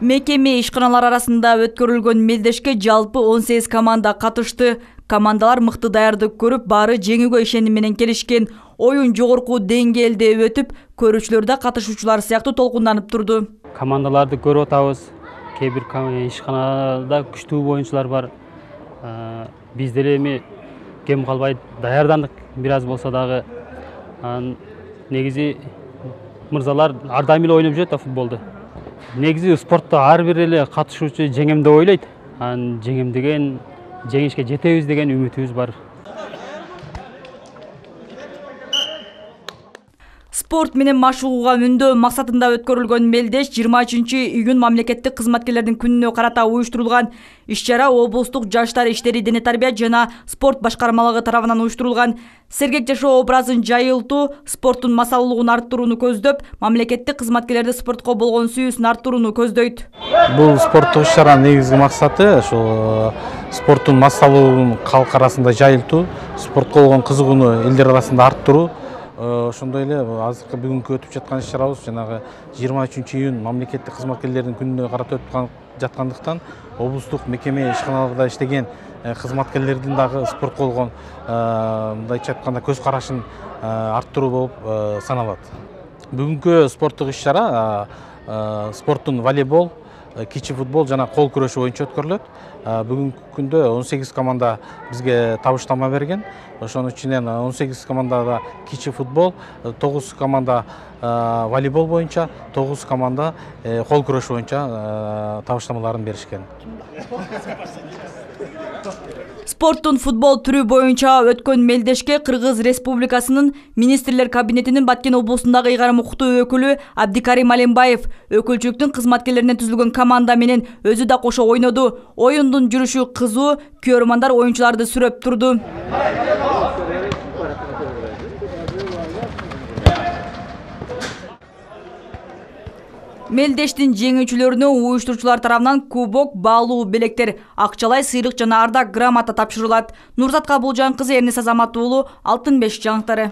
Мекеме ишканалар арасында өткөрүлгөн мелдешке жалпы 18 команда катышты. Командалар мыкты даярдык көрүп, баары жеңүүгө ишеним менен келишкен. Оюн жогорку деңгээлде өтүп, көрүүчүлөр да катышуучулар сыяктуу толкунданып турду. Командаларды көрүп атабыз. Кээ бир ишканада күчтүү боюнчулар бар. Биз деле эми кем калбай даярдандык бир аз болсо дагы. Негизи мырзалар ар дайым эле ойноп жүрөт футболду. Негизи спортто ар бир эле катышуучу жеңем деп ойлойт. Жеңемдеген, жеңишке жетебиз деген үмүтүбүз бар. Спорт менен машыгууга үндөө максатында өткөрүлгөн мелдеш 23-июнь мамлекеттик кызматкерлердин күнүнө карата уюштурулган. Иш-чара облустук жаштар иштери, дене тарбия жана спорт башкармалыгы тарабынан уюштурулган. Сергек жашоо образын жайылтуу, спорттун массалуулугун арттырууну көздөп, мамлекеттик кызматкерлерди спортко болгон сүйүүсүн арттырууну көздөйт. Бул спорттук иш-чаранын негизги максаты ошол спорттун массалуулугун калк арасында жайылтуу, спортко болгон кызыгууну элдер арасында арттыруу. Ошондой эле азыркы бүгүнкү өтүп жаткан иш-чарабыз жанагы 23-июнь мамлекеттик кызматкерлердин күнүнө карата өтүп жаткандыктан облустук мекеме ишканаларда иштеген кызматкерлердин дагы спортко болгон мындайча айтканда көз карашын арттыруу болуп саналат. Бүгүнкү спорттук иш-чара спорттун волейбол, кичи футбол жана кол күрөшү боюнча өткөрүлөт. Бүгүнкү күндө 18 команда бизге табыштама берген. Ошонун ичинен 18 командада кичи футбол, 9 команда волейбол боюнча, 9 команда кол күрөш боюнча табыштамаларын беришкен. Спорттун футбол түрү боюнча өткөн мелдешке Кыргыз Республикасынын Министрлер кабинетинин Баткен облусундагы ыйгарым укуктуу өкүлү Абдикарим Алимбаев өкүлчүлүктүн кызматкерлеринен түзүлгөн команда менен өзү да кошо ойноду. Оюндун жүрүшү кызуу, көрөрмандар оюнчуларды сүрөп турду. Мелдештин жеңүүчүлөрүнө уюштуруучулар тарабынан кубок, баалуу белектер, акчалай сыйлык жана ардак грамота тапшырылат. Нурзат Кабылжан кызы, Эрнис Азамат уулу, Алтын беш жаңылыктары.